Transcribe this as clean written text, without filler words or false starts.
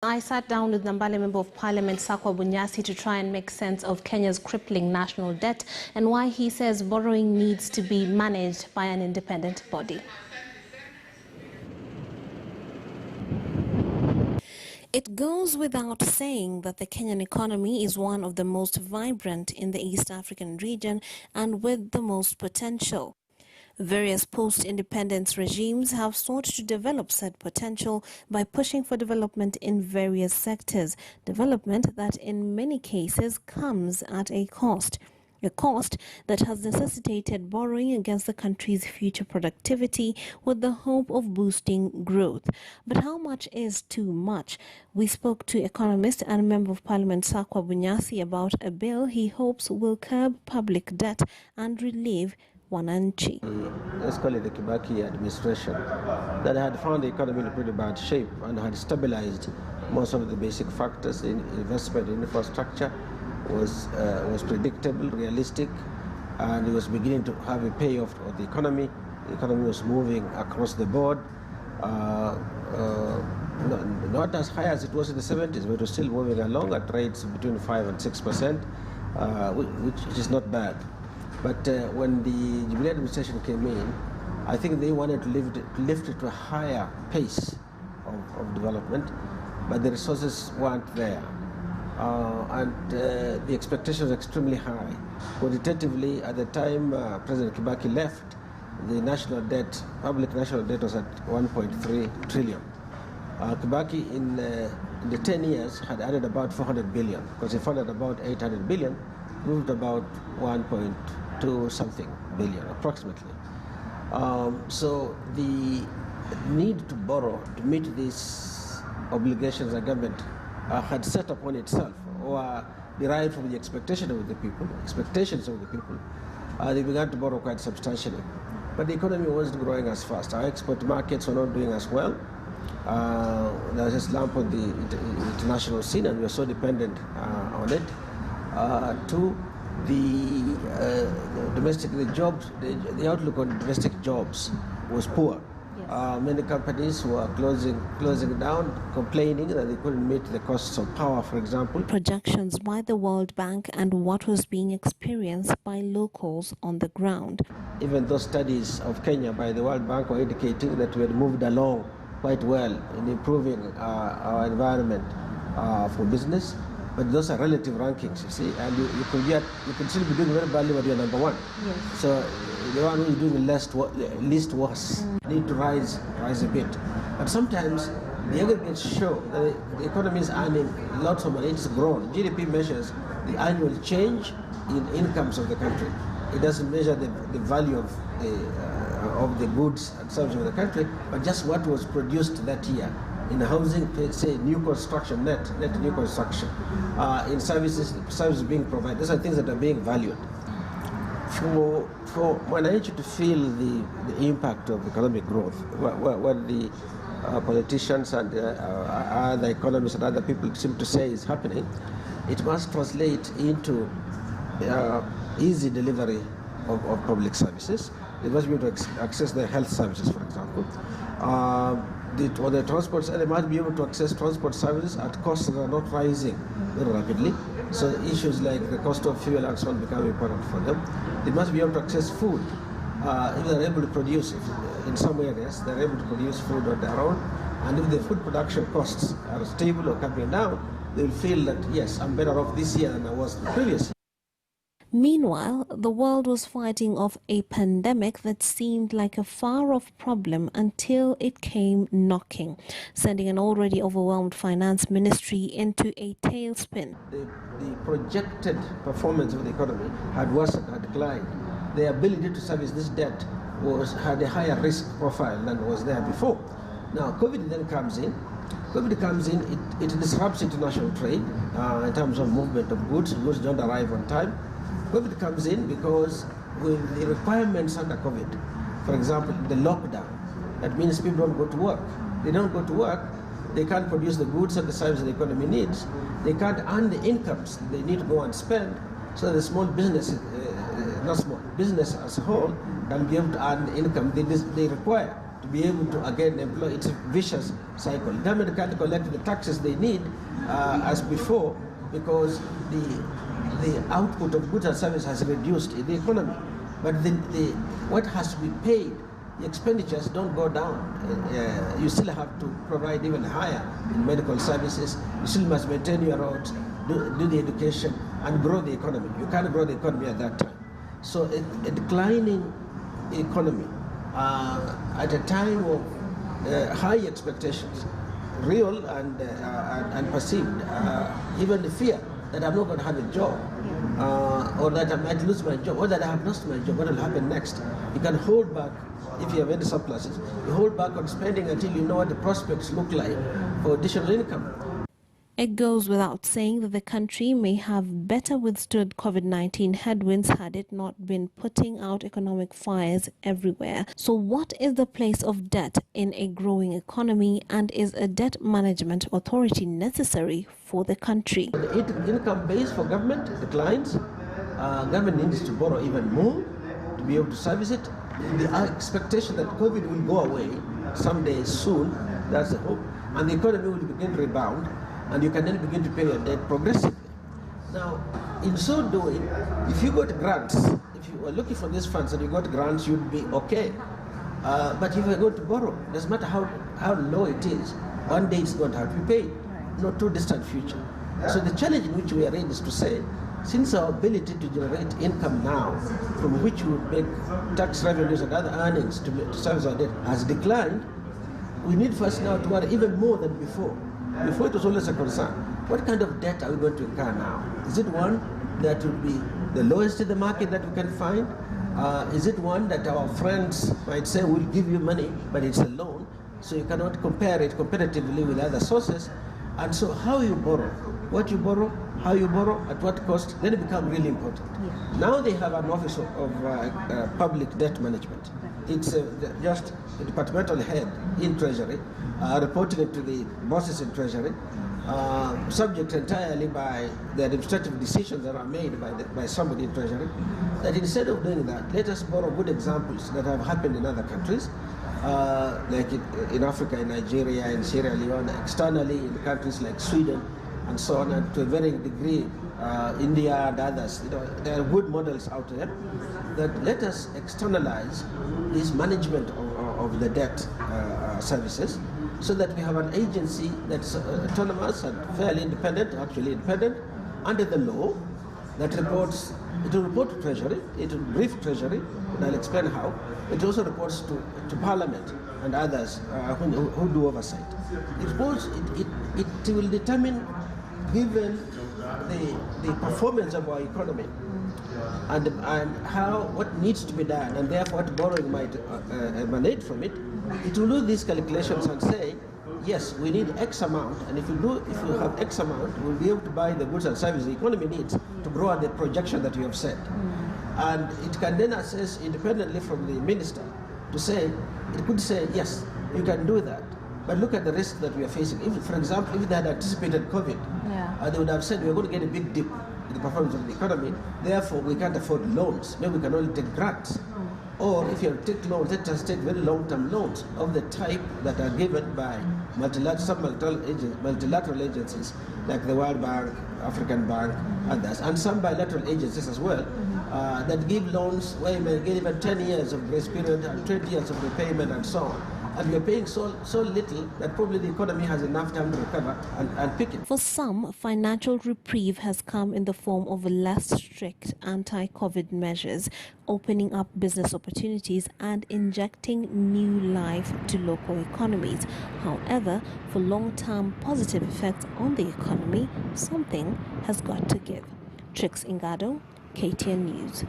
I sat down with Nambale Member of Parliament Sakwa Bunyasi to try and make sense of Kenya's crippling national debt and why he says borrowing needs to be managed by an independent body. It goes without saying that the Kenyan economy is one of the most vibrant in the East African region and with the most potential. Various post-independence regimes have sought to develop said potential by pushing for development in various sectors, development that in many cases comes at a cost that has necessitated borrowing against the country's future productivity with the hope of boosting growth. But how much is too much? We spoke to Economist and Member of Parliament Sakwa Bunyasi about a bill he hopes will curb public debt and relieve wananchi. Let's call it the Kibaki administration that had found the economy in pretty bad shape and had stabilized most of the basic factors. In investment in infrastructure was predictable, realistic, and it was beginning to have a payoff of the economy. The economy was moving across the board, not as high as it was in the 70s, but it was still moving along at rates between 5 and 6%, which is not bad. But when the Jubilee administration came in, I think they wanted to lift it to a higher pace of development, but the resources weren't there. And the expectation was extremely high. Quantitatively, at the time President Kibaki left, the national debt, public national debt was at 1.3 trillion. Kibaki in the 10 years had added about 400 billion, because he funded about 800 billion, moved about 1.2 something billion approximately. So the need to borrow to meet these obligations the government had set upon itself or derived from the expectations of the people, they began to borrow quite substantially. But the economy wasn't growing as fast. Our export markets were not doing as well. There was a slump on the international scene, and we were so dependent on it. Two, the outlook on domestic jobs was poor. Yes. Many companies were closing down, complaining that they couldn't meet the costs of power, for example. Projections by the World Bank and what was being experienced by locals on the ground. Even those studies of Kenya by the World Bank were indicating that we had moved along quite well in improving our environment for business. But those are relative rankings, you see, and you can still be doing very badly, but you're number one. Yes. So the one who is doing least worse need to rise a bit. But sometimes the aggregates show that the economy is earning lots of money. It's grown. GDP measures the annual change in incomes of the country. It doesn't measure the value of the goods and services of the country, but just what was produced that year. In housing, say new construction, net new construction. In services being provided. These are things that are being valued. For wananchi to feel the impact of economic growth, what the politicians and other economists and other people seem to say is happening, it must translate into easy delivery of public services. They must be able to access their health services, for example. The transports, and they might be able to access transport services at costs that are not rising very rapidly. So issues like the cost of fuel and so on become important for them. They must be able to access food. If they're able to produce, in some areas, they're able to produce food on their own. And if the food production costs are stable or coming down, they will feel that, yes, I'm better off this year than I was the previous year. Meanwhile, the world was fighting off a pandemic that seemed like a far-off problem until it came knocking, sending an already overwhelmed finance ministry into a tailspin. The projected performance of the economy had worsened, had declined. The ability to service this debt had a higher risk profile than was there before. Now, COVID then comes in. It disrupts international trade in terms of movement of goods. Goods don't arrive on time. COVID comes in because with the requirements under COVID, for example, the lockdown, that means people don't go to work. They don't go to work, they can't produce the goods and the services the economy needs. They can't earn the incomes they need to go and spend, so the small business, business as a whole, can be able to earn the income they require. to be able to again employ. It's a vicious cycle. The government can't collect the taxes they need as before because the output of goods and services has reduced in the economy. But what has to be paid, the expenditures don't go down. You still have to provide even higher in medical services. You still must maintain your roads, do the education, and grow the economy. You can't grow the economy at that time. So a declining economy at a time of high expectations, real and perceived, even the fear that I'm not going to have a job, or that I might lose my job, or that I have lost my job, what will happen next? You can hold back, if you have any surpluses, you hold back on spending until you know what the prospects look like for additional income. It goes without saying that the country may have better withstood COVID-19 headwinds had it not been putting out economic fires everywhere. So what is the place of debt in a growing economy, and is a debt management authority necessary for the country? The income base for government declines. Government needs to borrow even more to be able to service it. The expectation that COVID will go away someday soon, that's the hope, and the economy will begin to rebound, and you can then begin to pay your debt progressively. Now, in so doing, if you got grants, if you were looking for these funds and you got grants, you'd be okay. But if you're going to borrow, doesn't matter how low it is, one day it's going to have to be paid, not too distant future. So the challenge in which we are in is to say, since our ability to generate income now, from which we would make tax revenues and other earnings to service our debt, has declined, we need first now to worry even more than before. Before it was always a concern. What kind of debt are we going to incur now? Is it one that will be the lowest in the market that we can find? Is it one that our friends might say, we'll give you money, but it's a loan, so you cannot compare it competitively with other sources? And so how you borrow, what you borrow, how you borrow, at what cost, then it becomes really important. Yeah. Now they have an office of public debt management. It's just a departmental head in Treasury, reporting it to the bosses in Treasury, subject entirely by the administrative decisions that are made by somebody in Treasury, that instead of doing that, let us borrow good examples that have happened in other countries, like in Africa, in Nigeria, in Sierra Leone, externally in countries like Sweden, and so on, and to a varying degree, India and others. There are good models out there. That let us externalize this management of the debt services, so that we have an agency that's autonomous and fairly independent, actually independent, under the law, that reports. It will report to Treasury, it will brief Treasury, and I'll explain how. It also reports to Parliament and others who do oversight. It will determine, given the performance of our economy and what needs to be done, and therefore what borrowing might emanate from it, it will do these calculations and say, yes, we need X amount, and if you have X amount, we'll be able to buy the goods and services the economy needs to grow at the projection that you have set. And it can then assess independently from the minister to say, it could say, yes, you can do that, but look at the risk that we are facing. If, for example, if they had anticipated COVID, they would have said, we're going to get a big dip in the performance of the economy, therefore we can't afford loans, maybe we can only take grants. Or if you take loans, let us take very long-term loans of the type that are given by multilateral agencies like the World Bank, African Bank, others, and some bilateral agencies as well, that give loans where you may get even 10 years of grace period and 20 years of repayment and so on. And we're paying so little that probably the economy has enough time to recover and pick it. For some, financial reprieve has come in the form of less strict anti-COVID measures, opening up business opportunities and injecting new life to local economies. However, for long-term positive effects on the economy, something has got to give. Trix Ingado, KTN News.